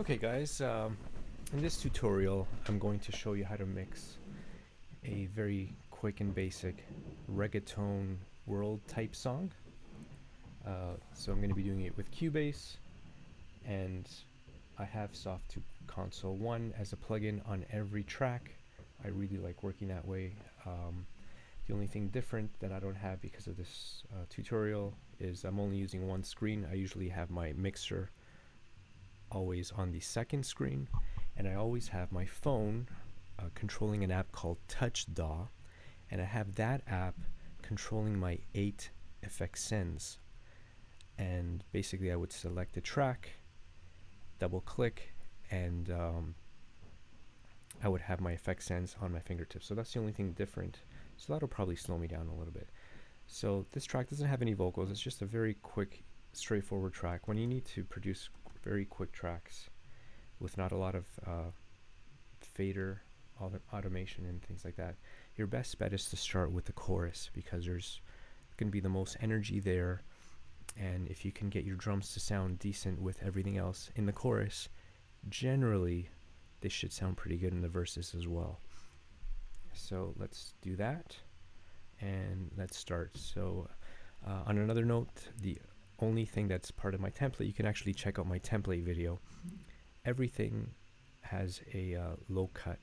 Okay guys, in this tutorial I'm going to show you how to mix a very quick and basic reggaeton world type song. So I'm going to be doing it with Cubase, and I have Softube Console 1 as a plugin on every track. I really like working that way. The only thing different that I don't have because of this tutorial is I'm only using one screen. I usually have my mixer always on the second screen, and I always have my phone controlling an app called TouchDaw, and I have that app controlling my 8 effect sends. And basically I would select a track, double click, and I would have my effect sends on my fingertips. So that's the only thing different. So that'll probably slow me down a little bit. So this track doesn't have any vocals. It's just a very quick, straightforward track. When you need to produce very quick tracks with not a lot of fader automation and things like that, your best bet is to start with the chorus, because there's going to be the most energy there, and if you can get your drums to sound decent with everything else in the chorus, generally they should sound pretty good in the verses as well. So let's do that and let's start. So on another note, the only thing that's part of my template, you can actually check out my template video. Everything has a low cut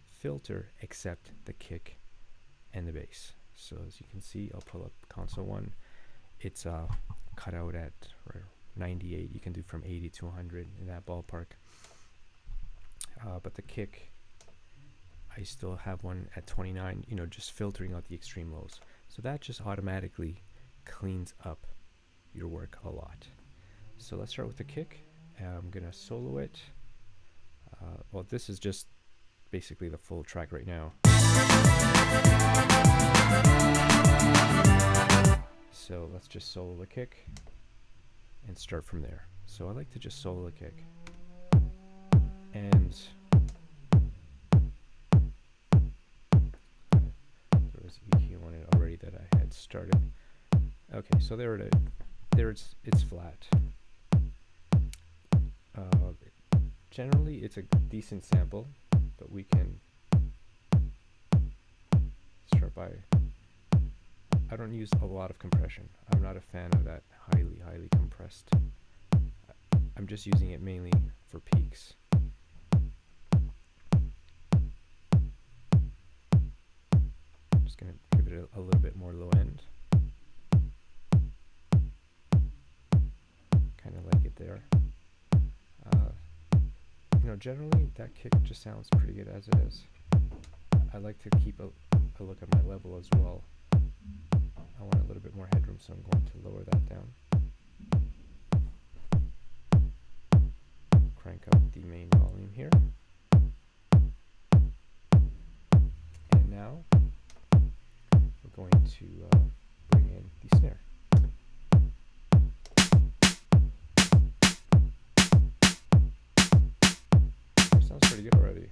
filter except the kick and the bass. So as you can see, I'll pull up console 1. It's cut out at 98. You can do from 80 to 100 in that ballpark. But the kick, I still have one at 29, just filtering out the extreme lows. So that just automatically cleans up your work a lot. So let's start with the kick. I'm gonna solo it. Well, this is just basically the full track right now. So let's just solo the kick and start from there. So I like to just solo the kick. And there was EQ on it already that I had started. Okay, so there it is. There it's flat. Generally it's a decent sample, but we can start by, I don't use a lot of compression. I'm not a fan of that highly compressed. I'm just using it mainly for peaks. Just gonna give it a little bit more low end. Kind of like it there. Generally that kick just sounds pretty good as it is. I like to keep a look at my level as well. I want a little bit more headroom, so I'm going to lower that down. Crank up the main volume here. And now we're going to bring in the snare. Sounds pretty good already.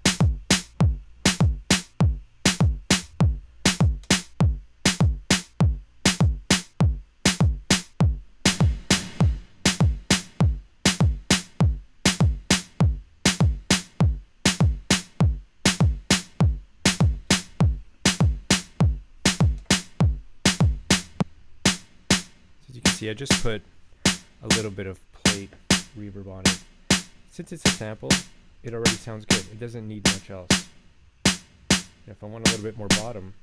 As you can see, I just put a little bit of plate reverb on it. Since it's a sample, it already sounds good. It doesn't need much else. If I want a little bit more bottom,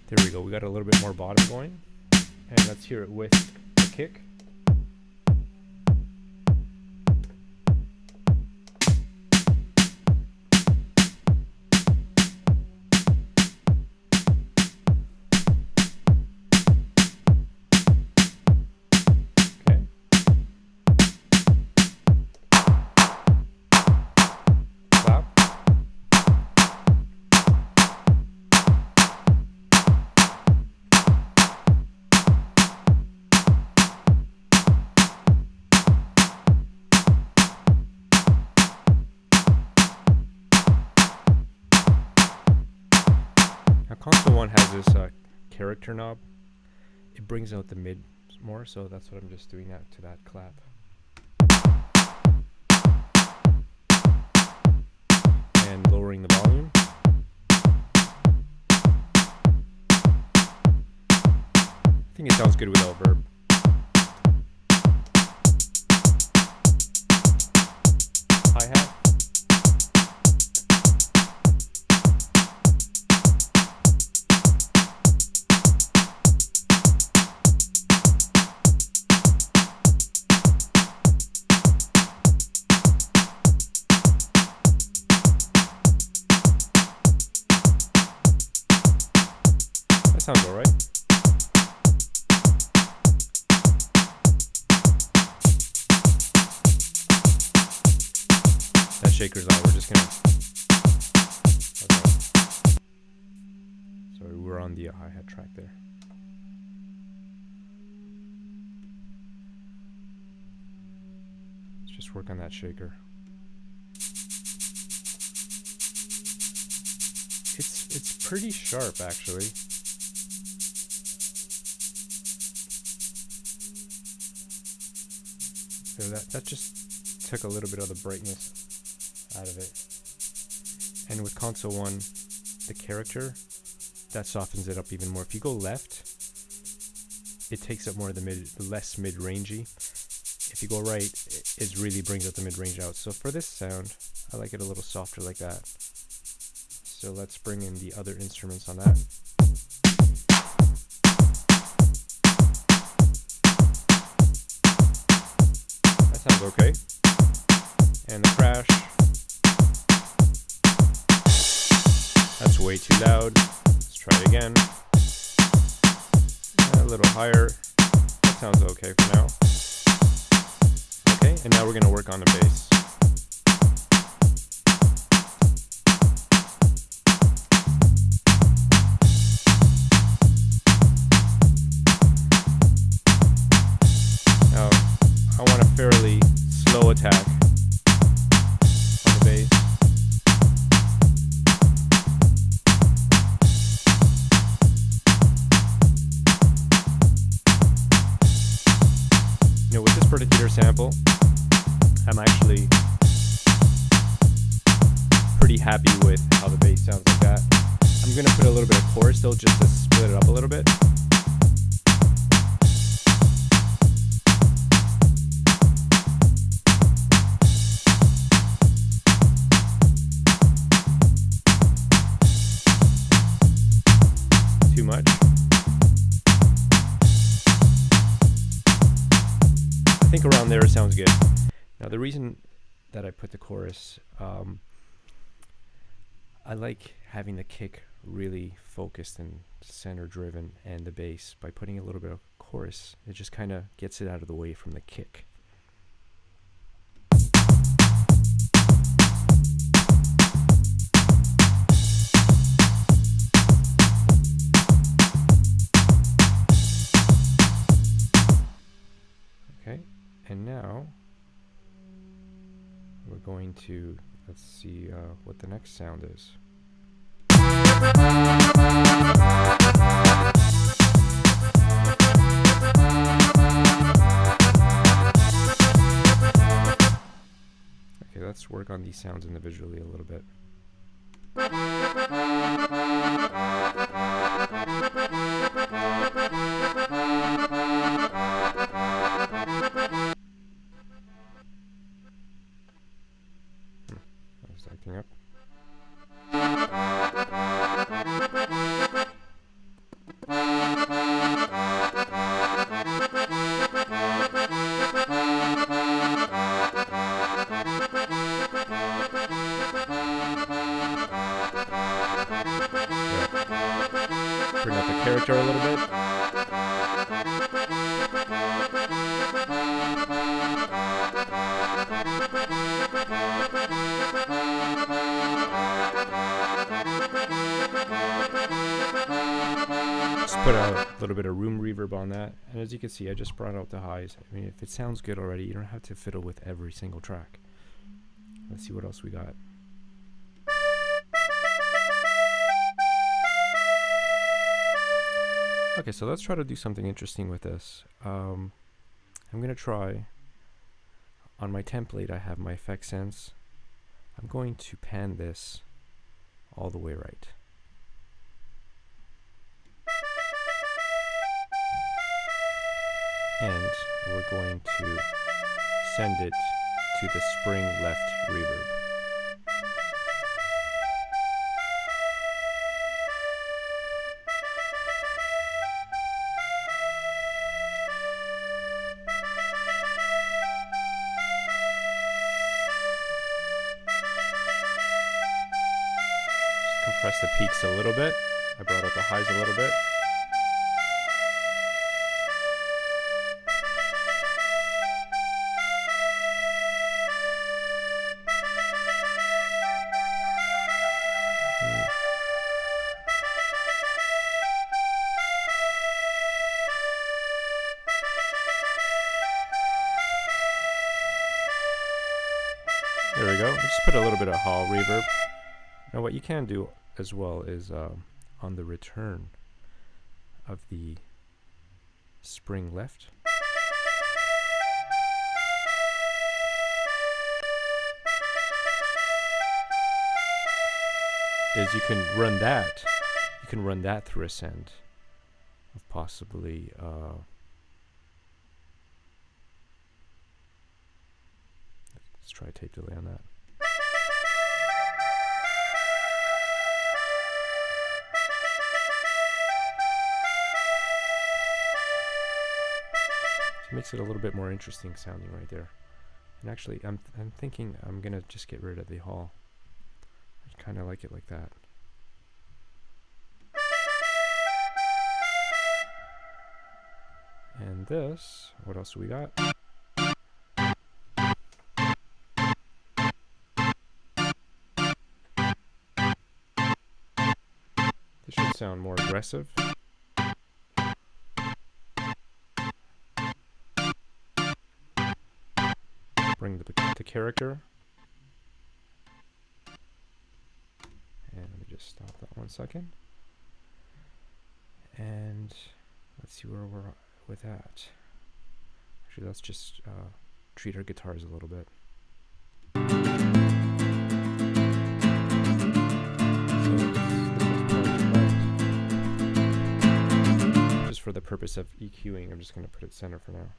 there we go, we got a little bit more bottom going, and let's hear it with the kick. Okay. Clap. Console 1 has this character knob. It brings out the mid more, so that's what I'm just doing that to that clap. And lowering the volume. I think it sounds good without verb. Hi-hat. That sounds alright. That shaker's on, we're just gonna... Okay. So we're on the hi-hat track there. Let's just work on that shaker. It's pretty sharp actually. So that just took a little bit of the brightness out of it. And with Console 1, the character, that softens it up even more. If you go left, it takes up more of the less mid-rangey. If you go right, it really brings up the mid-range out. So for this sound, I like it a little softer like that. So let's bring in the other instruments on that. That sounds okay. And the crash. That's way too loud. Let's try it again. A little higher. That sounds okay for now. Okay, and now we're going to work on the bass. Now, I want a fairly slow attack on the bass. You know, with this particular sample, I'm actually pretty happy with how the bass sounds like that. I'm going to put a little bit of chorus though, just to split it up a little bit. Too much. I think around there sounds good. Now the reason that I put the chorus, I like having the kick really focused and center driven, and the bass, by putting a little bit of chorus, it just kind of gets it out of the way from the kick. Okay, and now we're going to, let's see what the next sound is. Okay, let's work on these sounds individually a little bit. I was acting up. Bring up the character a little bit. Just put a little bit of room reverb on that, and as you can see, I just brought out the highs. I mean, if it sounds good already, you don't have to fiddle with every single track. Let's see what else we got. Okay, so let's try to do something interesting with this. I'm going to try, on my template I have my effect sense. I'm going to pan this all the way right. And we're going to send it to the spring left reverb. Just compress the peaks a little bit. I brought out the highs a little bit. There we go. Just put a little bit of hall reverb. Now what you can do as well is on the return of the spring left, is you can run that through a send of possibly let's try a tape delay on that. So it makes it a little bit more interesting sounding right there. And actually I'm thinking I'm gonna just get rid of the hall. I kinda like it like that. And this, what else do we got? This should sound more aggressive. Bring the character. And let me just stop that 1 second. And let's see where we're at with that. Actually, let's just treat our guitars a little bit. So just for the purpose of EQing, I'm just going to put it center for now.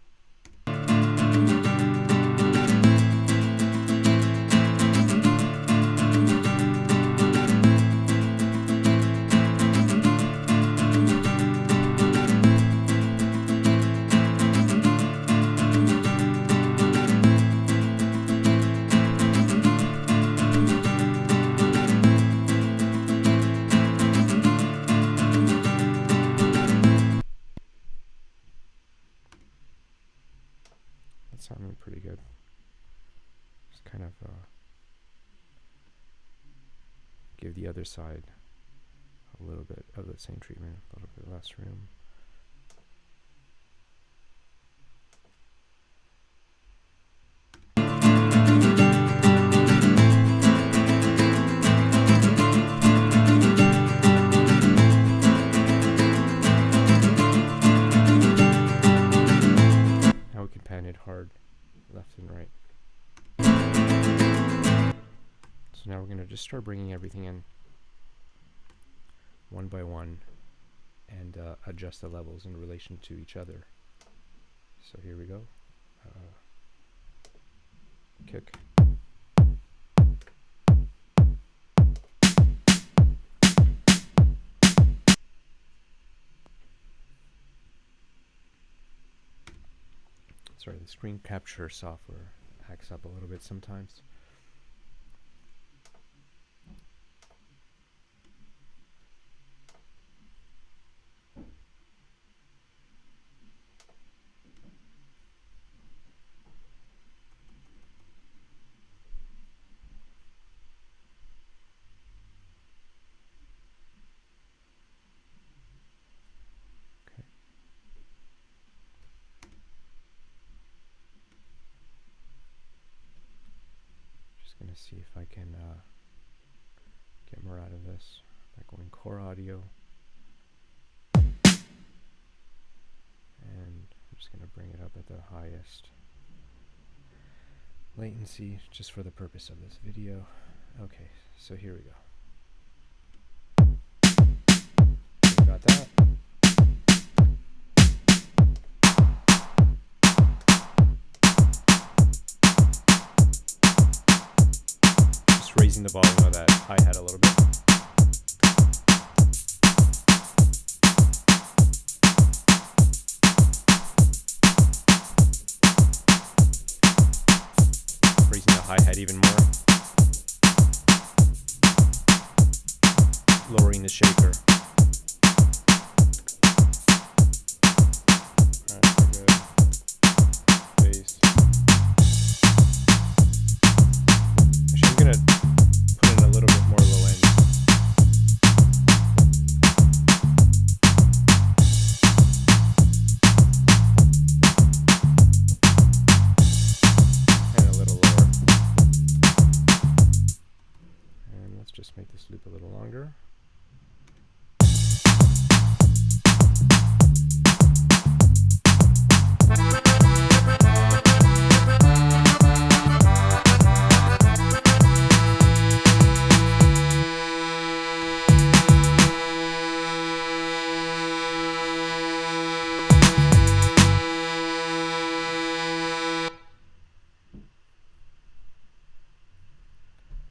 Sounding pretty good. Just kind of give the other side a little bit of the same treatment, a little bit less room. Now we can pan it hard left and right. So now we're going to just start bringing everything in one by one and adjust the levels in relation to each other. So here we go. Kick. Sorry, the screen capture software acts up a little bit sometimes. Gonna see if I can get more out of this by going core audio. just going to bring it up at the highest latency just for the purpose of this video. Okay, so here we go. We got that. Just raising the volume of that hi-hat a little bit. Raising the hi-hat even more. Lowering the shaker. Alright, we're good. Bass. Actually, I'm gonna put in a little bit more low end. And a little lower. And let's just make this loop a little longer.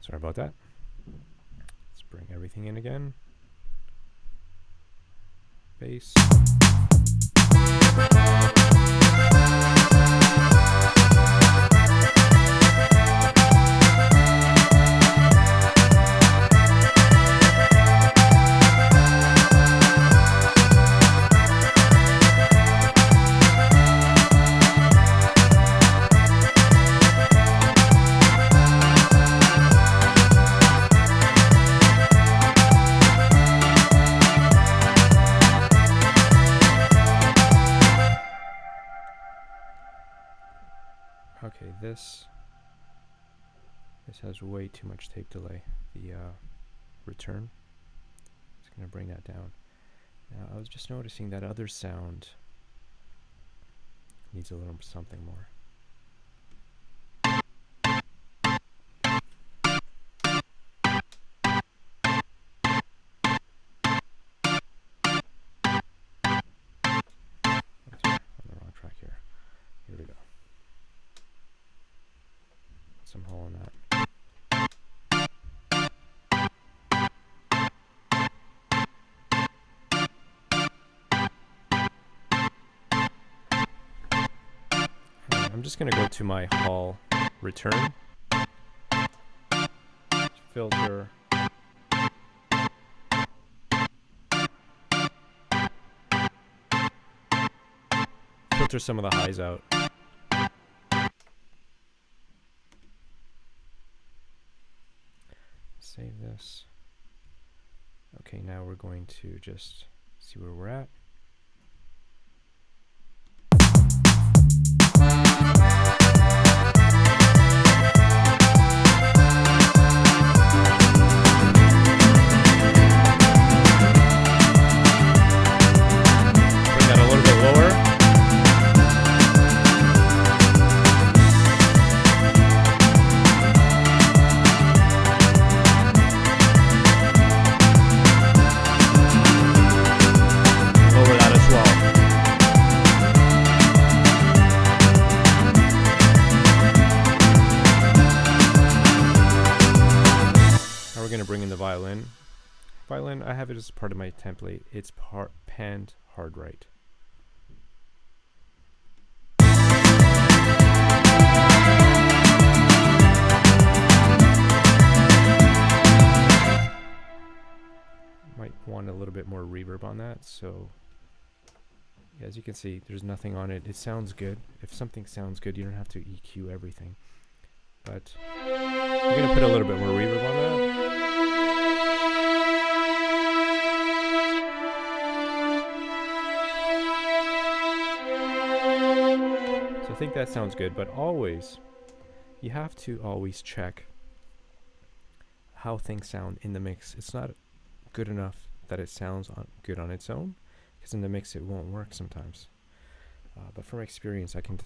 Sorry about that. Let's bring everything in again. Bass. Okay, this has way too much tape delay. The return. Just gonna bring that down. Now I was just noticing that other sound needs a little something more. Okay, on the wrong track here. Here we go. Some hole in that. I'm just going to go to my Hall return, filter, some of the highs out. Save this. Okay, now we're going to just see where we're at. Bring that a little bit lower. Going to bring in the violin. Violin, I have it as part of my template. It's panned hard right. Might want a little bit more reverb on that. So, yeah, as you can see, there's nothing on it. It sounds good. If something sounds good, you don't have to EQ everything. But I'm going to put a little bit more reverb on that. So I think that sounds good, but always, you have to always check how things sound in the mix. It's not good enough that it sounds good on its own, because in the mix it won't work sometimes. But from experience, I can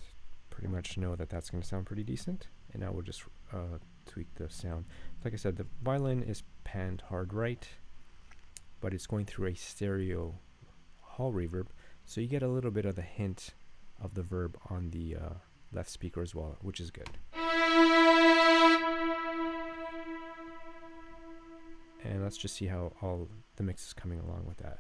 pretty much know that that's going to sound pretty decent. And now we'll just tweak the sound. Like I said, the violin is panned hard right, but it's going through a stereo hall reverb, so you get a little bit of the hint of the verb on the left speaker as well, which is good. And let's just see how all the mix is coming along with that.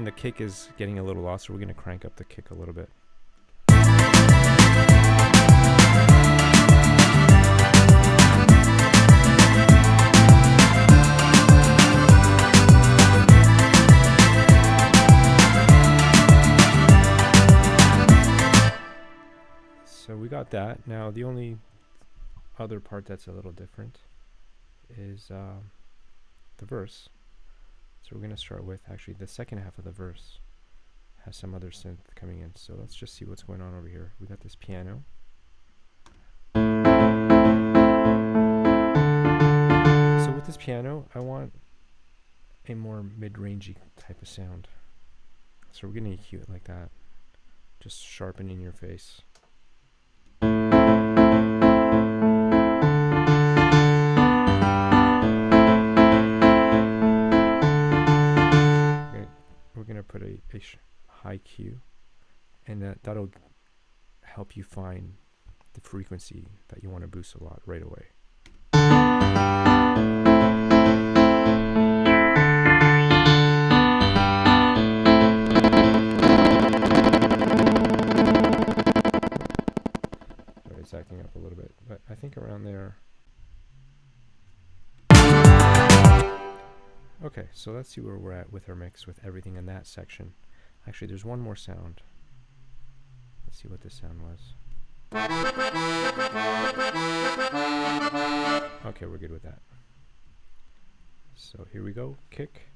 The kick is getting a little lost, so we're going to crank up the kick a little bit. So we got that. Now the only other part that's a little different is the verse. So we're going to start with, actually, the second half of the verse has some other synth coming in. So let's just see what's going on over here. We got this piano. So with this piano, I want a more mid-rangey type of sound. So we're going to EQ it like that. Just sharpen in your face. Put a high Q, and that'll help you find the frequency that you want to boost a lot right away. Sorry, it's acting up a little bit, but I think around there. Okay, so let's see where we're at with our mix with everything in that section. Actually, there's one more sound. Let's see what this sound was. Okay, we're good with that. So here we go, kick.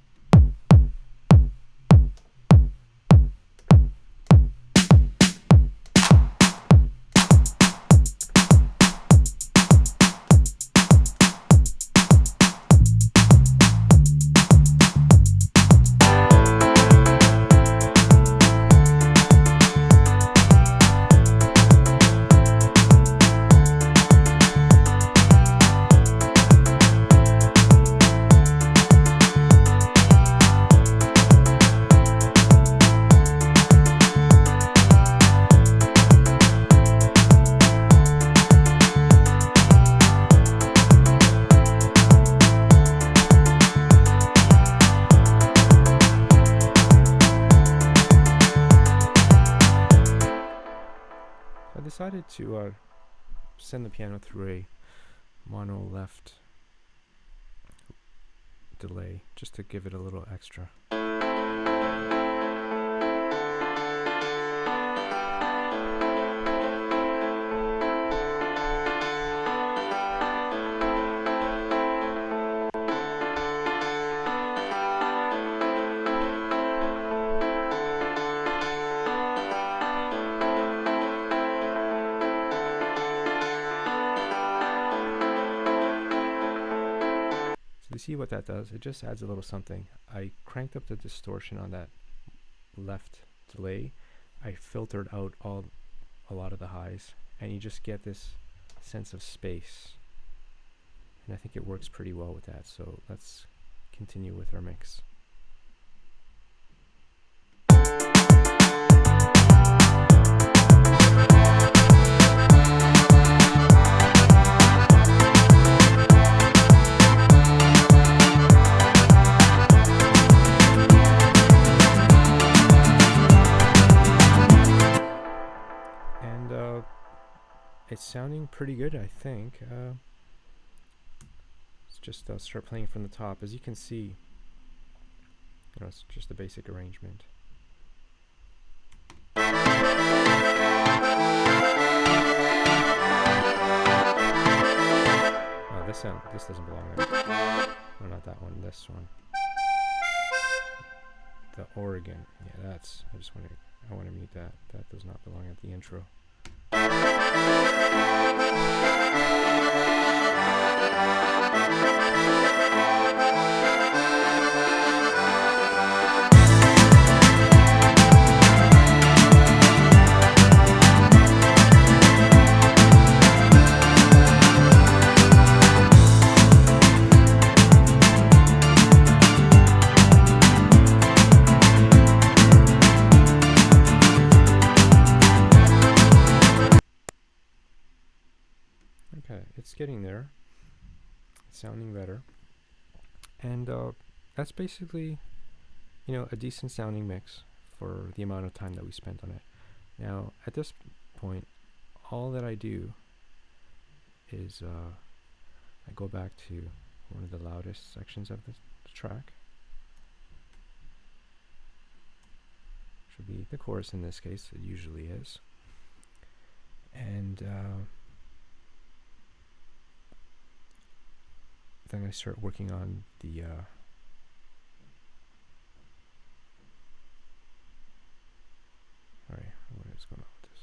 Decided to send the piano through a mono left delay just to give it a little extra. You see what that does? It just adds a little something. I cranked up the distortion on that left delay. I filtered out a lot of the highs, and you just get this sense of space. And I think it works pretty well with that. So let's continue with our mix. It's sounding pretty good, I think. Let's just start playing from the top. As you can see, You know, it's just a basic arrangement. Oh, this doesn't belong there. No, not that one. This one. The organ. Yeah, that's. I want to mute that. That does not belong at the intro. Okay, it's getting there. It's sounding better. And that's basically, you know, a decent sounding mix for the amount of time that we spent on it. Now, at this point, all that I do is I go back to one of the loudest sections of the track. Should be the chorus in this case, it usually is. And then I start working on the alright, what is going on with this?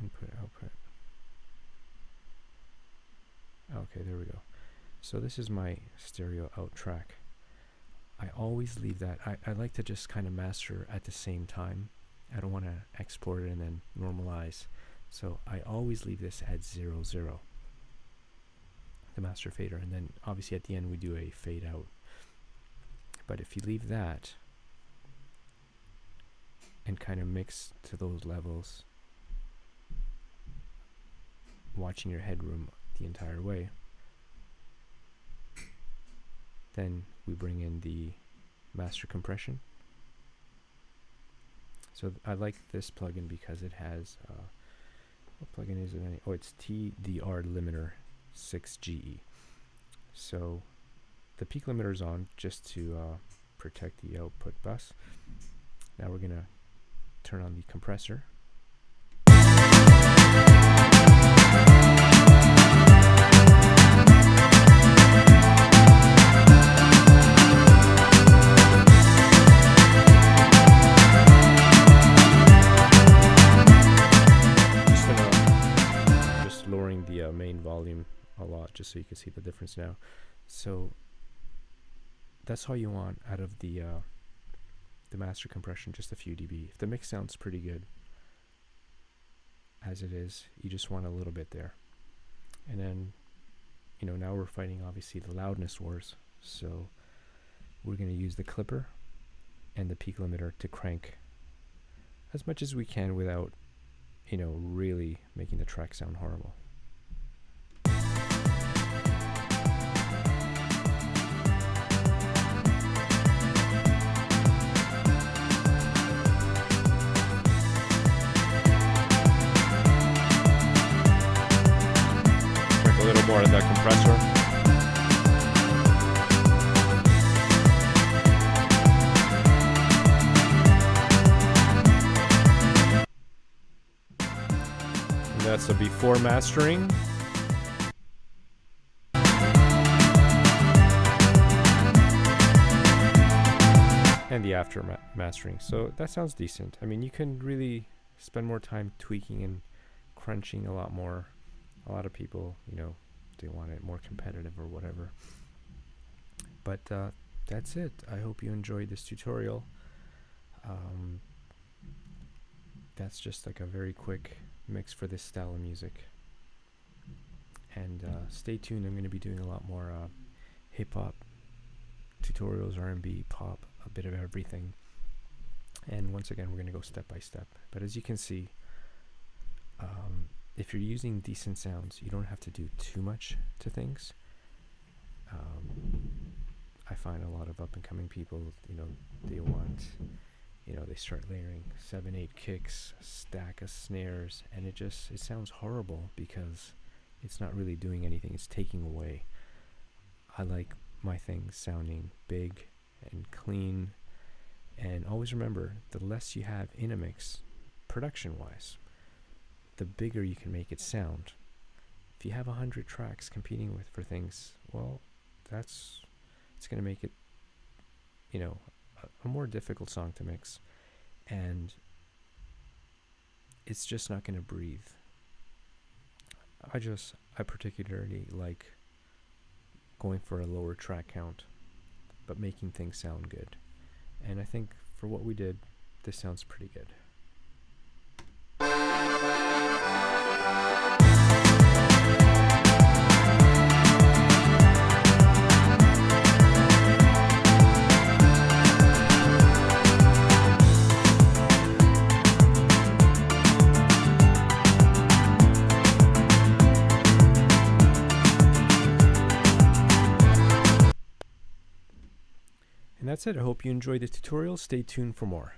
Input, output. Okay, there we go. So this is my stereo out track. I always leave that. I like to just kind of master at the same time. I don't want to export it and then normalize. So I always leave this at 0, 0. The master fader, and then obviously at the end we do a fade out. But if you leave that and kind of mix to those levels, watching your headroom the entire way, then we bring in the master compression. So I like this plugin because it has what plugin is it? Oh, it's TDR limiter 6GE. So the peak limiter is on just to protect the output bus. Now we're gonna turn on the compressor. Just lowering the main volume a lot just so you can see the difference now. So that's all you want out of the master compression, just a few dB. If the mix sounds pretty good as it is, you just want a little bit there. And then, you know, now we're fighting obviously the loudness wars, so we're going to use the clipper and the peak limiter to crank as much as we can without, you know, really making the track sound horrible. A little more of that compressor. And that's a before mastering. And the after mastering. So that sounds decent. I mean, you can really spend more time tweaking and crunching a lot more. A lot of people, you know, they want it more competitive or whatever. But that's it. I hope you enjoyed this tutorial. That's just like a very quick mix for this style of music. And stay tuned. I'm going to be doing a lot more hip-hop tutorials, R&B, pop, a bit of everything. And once again, we're going to go step by step. But as you can see, if you're using decent sounds, you don't have to do too much to things. I find a lot of up-and-coming people, you know, they want, you know, they start layering 7, 8 kicks, a stack of snares, and it sounds horrible because it's not really doing anything. It's taking away. I like my things sounding big and clean. And always remember, the less you have in a mix, production-wise, the bigger you can make it sound. If you have 100 tracks competing for things, well, it's going to make it, a more difficult song to mix, and it's just not going to breathe. I particularly like going for a lower track count, but making things sound good. And I think for what we did, this sounds pretty good. And that's it. I hope you enjoyed the tutorial. Stay tuned for more.